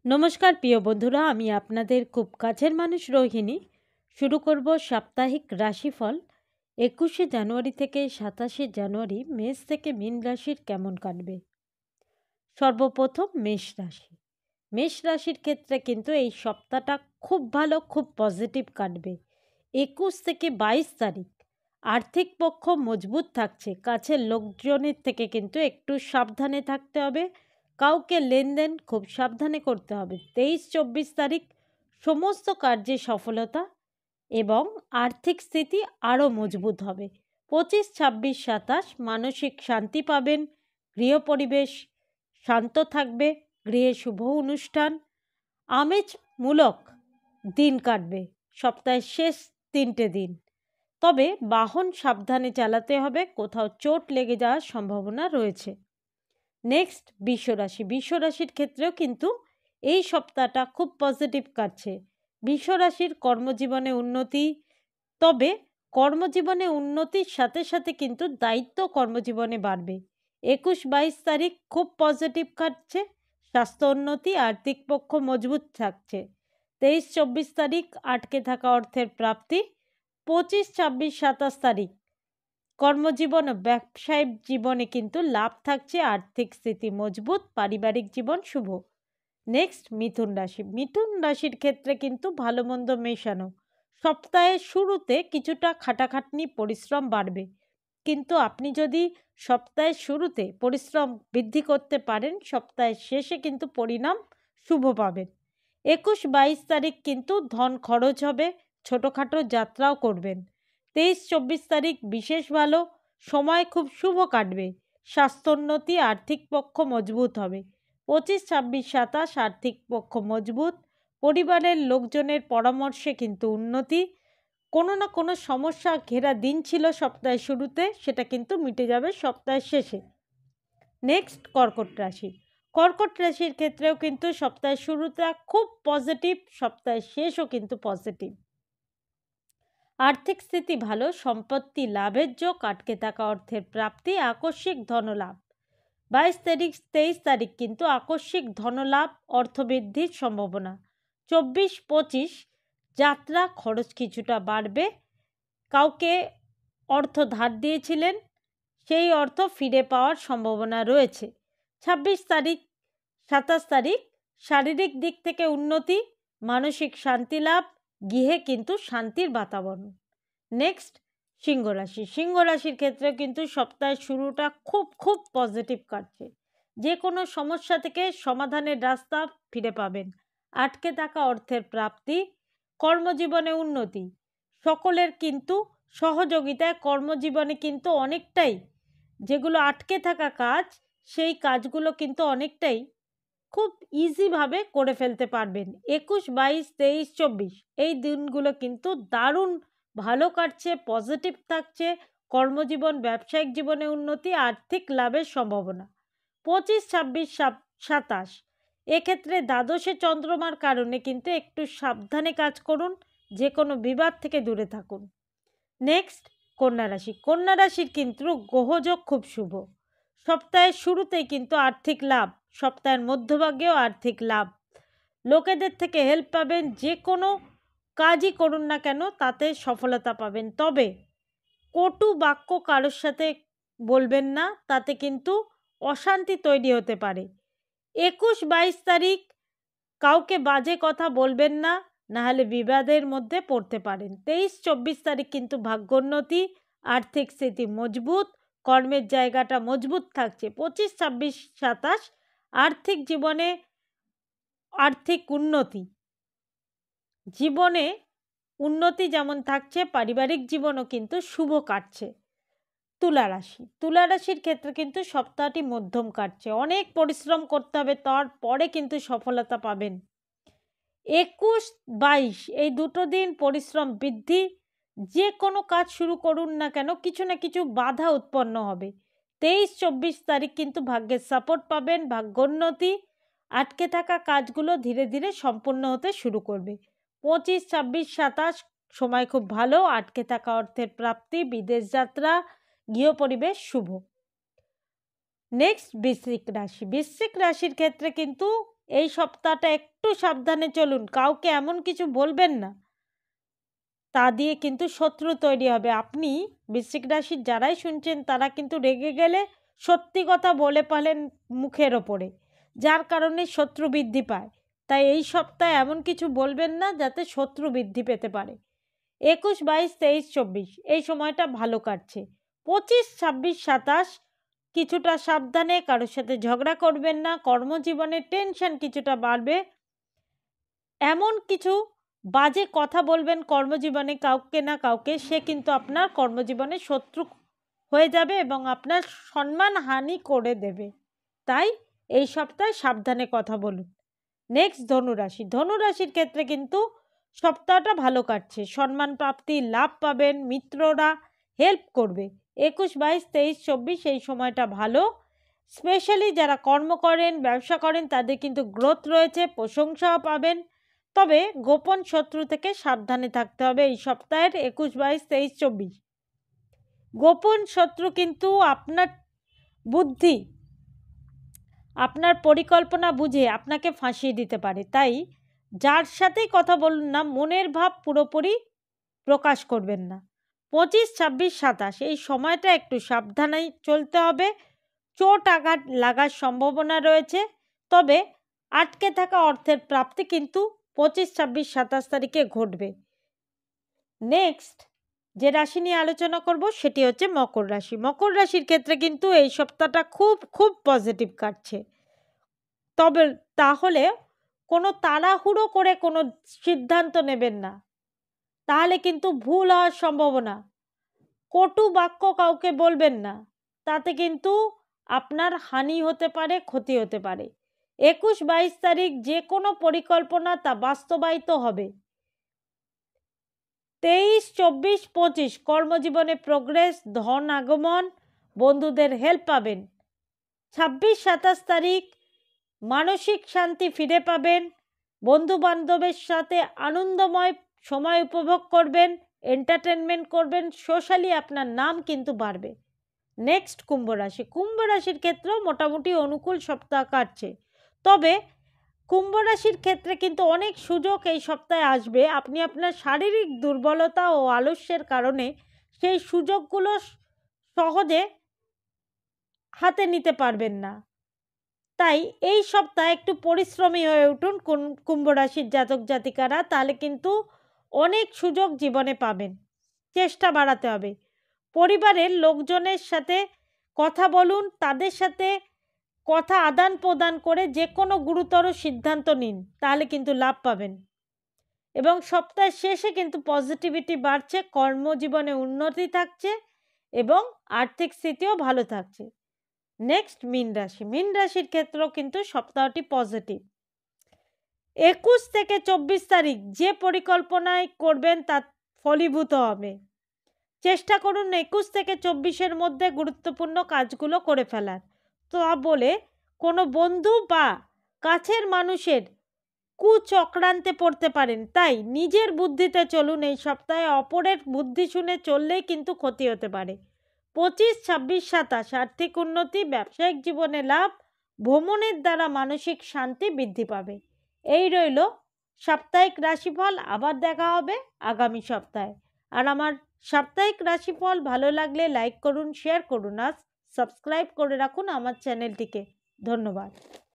নমস্কার প্রিয় বন্ধুরা, আমি আপনাদের খুব কাছের মানুষ রোহিণী। শুরু করব সাপ্তাহিক রাশিফল 21শে জানুয়ারি থেকে 27শে জানুয়ারি। মেষ থেকে মীন রাশির কেমন কাটবে। সর্বপ্রথম মেষ রাশি। মেষ রাশির ক্ষেত্রে কিন্তু এই সপ্তাহটা খুব ভালো, খুব পজিটিভ কাটবে। 21 থেকে 22 তারিখ আর্থিক পক্ষ মজবুত থাকছে। কাছের লোকজনের থেকে কিন্তু একটু সাবধানে থাকতে হবে। কাউকে লেনদেন খুব সাবধানে করতে হবে। 23-24 তারিখ সমস্ত কার্যে সফলতা এবং আর্থিক স্থিতি আরও মজবুত হবে। 25-26-27 মানসিক শান্তি পাবেন। গৃহ পরিবেশ শান্ত থাকবে। গৃহে শুভ অনুষ্ঠান আমেজমূলক দিন কাটবে সপ্তাহের শেষ 3টে দিন। তবে বাহন সাবধানে চালাতে হবে, কোথাও চোট লেগে যাওয়ার সম্ভাবনা রয়েছে। নেক্সট বৃষরাশি। বৃষরাশির ক্ষেত্রেও কিন্তু এই সপ্তাহটা খুব পজিটিভ কাটছে। বৃষরাশির কর্মজীবনে উন্নতি, তবে কর্মজীবনে উন্নতির সাথে সাথে কিন্তু দায়িত্ব কর্মজীবনে বাড়বে। 21-22 তারিখ খুব পজিটিভ কাটছে। স্বাস্থ্য উন্নতি, আর্থিক পক্ষ মজবুত থাকছে। 23-24 তারিখ আটকে থাকা অর্থের প্রাপ্তি। 25-26-27 তারিখ কর্মজীবন ও ব্যবসায়িক জীবনে কিন্তু লাভ থাকছে। আর্থিক স্থিতি মজবুত, পারিবারিক জীবন শুভ। নেক্সট মিথুন রাশি। মিথুন রাশির ক্ষেত্রে কিন্তু ভালো মন্দ মেশানো। সপ্তাহের শুরুতে কিছুটা খাটাখাটনি পরিশ্রম বাড়বে, কিন্তু আপনি যদি সপ্তাহের শুরুতে পরিশ্রম বৃদ্ধি করতে পারেন, সপ্তাহের শেষে কিন্তু পরিণাম শুভ পাবেন। 21-22 তারিখ কিন্তু ধন খরচ হবে, ছোটোখাটো যাত্রাও করবেন। 23-24 তারিখ বিশেষ ভালো, সময় খুব শুভ কাটবে। স্বাস্থ্যোন্নতি, আর্থিক পক্ষ মজবুত হবে। 25-26-27 আর্থিক পক্ষ মজবুত, পরিবারের লোকজনের পরামর্শে কিন্তু উন্নতি। কোনো না কোনো সমস্যা ঘেরা দিন ছিল সপ্তাহের শুরুতে, সেটা কিন্তু মিটে যাবে সপ্তাহের শেষে। নেক্সট কর্কট রাশি। কর্কট রাশির ক্ষেত্রেও কিন্তু সপ্তাহের শুরুটা খুব পজিটিভ, সপ্তাহের শেষও কিন্তু পজিটিভ। আর্থিক স্থিতি ভালো, সম্পত্তি লাভের যোগ, আটকে থাকা অর্থের প্রাপ্তি, আকস্মিক ধনলাভ। 22-23 তারিখ কিন্তু আকস্মিক ধনলাভ, অর্থবৃদ্ধির সম্ভাবনা। 24-25 যাত্রা খরচ কিছুটা বাড়বে। কাউকে অর্থ ধার দিয়েছিলেন, সেই অর্থ ফিরে পাওয়ার সম্ভাবনা রয়েছে। 26-27 তারিখ শারীরিক দিক থেকে উন্নতি, মানসিক শান্তি লাভ, গৃহে কিন্তু শান্তির বাতাবরণ। নেক্সট সিংহ রাশি। সিংহ রাশির ক্ষেত্রে কিন্তু সপ্তাহের শুরুটা খুব খুব পজিটিভ কাটছে। যে কোনো সমস্যা থেকে সমাধানের রাস্তা ফিরে পাবেন। আটকে থাকা অর্থের প্রাপ্তি, কর্মজীবনে উন্নতি। সকলের কিন্তু সহযোগিতায় কর্মজীবনে কিন্তু অনেকটাই, যেগুলো আটকে থাকা কাজ, সেই কাজগুলো কিন্তু অনেকটাই খুব ইজিভাবে করে ফেলতে পারবেন। 21-22-23-24 এই দিনগুলো কিন্তু দারুণ ভালো কাটছে, পজিটিভ থাকছে। কর্মজীবন, ব্যবসায়িক জীবনে উন্নতি, আর্থিক লাভের সম্ভাবনা। 25-26-27 এক্ষেত্রে দ্বাদশে চন্দ্রমার কারণে কিন্তু একটু সাবধানে কাজ করুন, যে কোনো বিবাদ থেকে দূরে থাকুন। নেক্সট কন্যা রাশি। কন্যা রাশির কিন্তু গ্রহযোগ খুব শুভ। সপ্তাহের শুরুতেই কিন্তু আর্থিক লাভ, সপ্তাহের মধ্যভাগেও আর্থিক লাভ। লোকেদের থেকে হেল্প পাবেন, যে কোনো কাজই করুন না কেন তাতে সফলতা পাবেন। তবে কটু বাক্য কারোর সাথে বলবেন না, তাতে কিন্তু অশান্তি তৈরি হতে পারে। 21-22 তারিখ কাউকে বাজে কথা বলবেন না, নাহলে বিবাদের মধ্যে পড়তে পারেন। 23-24 তারিখ কিন্তু ভাগ্যোন্নতি, আর্থিক স্থিতি মজবুত, কর্মের জায়গাটা মজবুত থাকছে। 25-26-27 আর্থিক জীবনে আর্থিক উন্নতি, জীবনে উন্নতি যেমন থাকছে, পারিবারিক জীবনও কিন্তু শুভ কাটছে। তুলা রাশি। তুলা রাশির ক্ষেত্রে কিন্তু সপ্তাহটি মধ্যম কাটছে। অনেক পরিশ্রম করতে হবে, তারপরে কিন্তু সফলতা পাবেন। 21-22 এই দুটো দিন পরিশ্রম বৃদ্ধি। যে কোনো কাজ শুরু করুন না কেন, কিছু না কিছু বাধা উৎপন্ন হবে। 23-24 তারিখ কিন্তু ভাগ্যের সাপোর্ট পাবেন, ভাগ্যোন্নতি। আটকে থাকা কাজগুলো ধীরে ধীরে সম্পূর্ণ হতে শুরু করবে। 25-26-27 সময় খুব ভালো, আটকে থাকা অর্থের প্রাপ্তি, বিদেশ যাত্রা, গৃহ পরিবেশ শুভ। নেক্সট বৃশ্চিক রাশি। বৃশ্চিক রাশির ক্ষেত্রে কিন্তু এই সপ্তাহটা একটু সাবধানে চলুন, কাউকে এমন কিছু বলবেন না তা দিয়ে কিন্তু শত্রু তৈরি হবে। আপনি বৃশ্চিক রাশির যারাই শুনছেন তারা কিন্তু রেগে গেলে সত্যি কথা বলে পারেন মুখের ওপরে, যার কারণে শত্রু বৃদ্ধি পায়। তাই এই সপ্তাহে এমন কিছু বলবেন না যাতে শত্রু বৃদ্ধি পেতে পারে। 21, 22, 23, 24 এই সময়টা ভালো কাটছে। 25, 26, 27 কিছুটা সাবধানে, কারোর সাথে ঝগড়া করবেন না। কর্মজীবনে টেনশন কিছুটা বাড়বে। এমন কিছু বাজে কথা বলবেন কর্মজীবনে কাউকে না কাউকে, সে কিন্তু আপনার কর্মজীবনে শত্রু হয়ে যাবে এবং আপনার সম্মান হানি করে দেবে। তাই এই সপ্তাহে সাবধানে কথা বলুন। নেক্সট ধনুরাশি। ধনুরাশির ক্ষেত্রে কিন্তু সপ্তাহটা ভালো কাটছে। সম্মান প্রাপ্তি, লাভ পাবেন, মিত্ররা হেল্প করবে। 21, 22, 23, 24 এই সময়টা ভালো। স্পেশালি যারা কর্ম করেন, ব্যবসা করেন তাদের কিন্তু গ্রোথ রয়েছে, প্রশংসাও পাবেন। তবে গোপন শত্রু থেকে সাবধানে থাকতে হবে এই সপ্তাহের 21, 22, 23, 24। গোপন শত্রু কিন্তু আপনার বুদ্ধি, আপনার পরিকল্পনা বুঝে আপনাকে ফাঁসিয়ে দিতে পারে। তাই যার সাথেই কথা বলুন না, মনের ভাব পুরোপুরি প্রকাশ করবেন না। 25, 26, 27 এই সময়টা একটু সাবধানেই চলতে হবে। চোট আঘাত লাগার সম্ভাবনা রয়েছে। তবে আটকে থাকা অর্থের প্রাপ্তি কিন্তু 25, 26, 27 তারিখে ঘটবে। নেক্সট যে রাশি নিয়ে আলোচনা করব সেটি হচ্ছে মকর রাশি। মকর রাশির ক্ষেত্রে কিন্তু এই সপ্তাহটা খুব খুব পজিটিভ কাটছে। তবে তাহলে কোনো তাড়াহুড়ো করে কোনো সিদ্ধান্ত নেবেন না, তাহলে কিন্তু ভুল হওয়ার সম্ভাবনা। কটু বাক্য কাউকে বলবেন না, তাতে কিন্তু আপনার হানি হতে পারে, ক্ষতি হতে পারে। 21, 22 তারিখ যে কোনো পরিকল্পনা তা বাস্তবায়িত হবে। 23, 24, 25 কর্মজীবনে প্রোগ্রেস, ধন আগমন, বন্ধুদের হেল্প পাবেন। 26, 27 তারিখ মানসিক শান্তি ফিরে পাবেন, বন্ধু বান্ধবের সাথে আনন্দময় সময় উপভোগ করবেন, এন্টারটেনমেন্ট করবেন, সোশ্যালি আপনার নাম কিন্তু বাড়বে। নেক্সট কুম্ভ রাশি। কুম্ভ রাশির ক্ষেত্রেও মোটামুটি অনুকূল সপ্তাহ কাটছে। তবে কুম্ভ রাশির ক্ষেত্রে কিন্তু অনেক সুযোগ এই সপ্তাহে আসবে। আপনি আপনার শারীরিক দুর্বলতা ও আলস্যের কারণে সেই সুযোগগুলো সহজে হাতে নিতে পারবেন না। তাই এই সপ্তাহে একটু পরিশ্রমী হয়ে উঠুন কুম্ভ রাশির জাতক জাতিকারা, তাহলে কিন্তু অনেক সুযোগ জীবনে পাবেন। চেষ্টা বাড়াতে হবে। পরিবারের লোকজনের সাথে কথা বলুন, তাদের সাথে কথা আদান প্রদান করে যে কোনো গুরুতর সিদ্ধান্ত নিন, তাহলে কিন্তু লাভ পাবেন। এবং সপ্তাহের শেষে কিন্তু পজিটিভিটি বাড়ছে, কর্মজীবনে উন্নতি থাকছে এবং আর্থিক স্থিতিও ভালো থাকছে। নেক্সট মীন রাশি। মীন রাশির ক্ষেত্রেও কিন্তু সপ্তাহটি পজিটিভ। 21 থেকে 24 তারিখ যে পরিকল্পনায় করবেন তা ফলীভূত হবে। চেষ্টা করুন 21 থেকে 24-এর মধ্যে গুরুত্বপূর্ণ কাজগুলো করে ফেলার। তা বলে কোনো বন্ধু বা কাছের মানুষের কুচক্রান্তে পড়তে পারেন। তাই নিজের বুদ্ধিতে চলুন এই সপ্তাহে, অপরের বুদ্ধি শুনে চললেই কিন্তু ক্ষতি হতে পারে। 25, 26, 27 আর্থিক উন্নতি, ব্যবসায়িক জীবনে লাভ, ভ্রমণের দ্বারা মানসিক শান্তি বৃদ্ধি পাবে। এই রইল সাপ্তাহিক রাশিফল। আবার দেখা হবে আগামী সপ্তাহে। আর আমার সাপ্তাহিক রাশিফল ভালো লাগলে লাইক করুন, শেয়ার করুন আর সাবস্ক্রাইব করে রাখুন আমার চ্যানেলটিকে। ধন্যবাদ।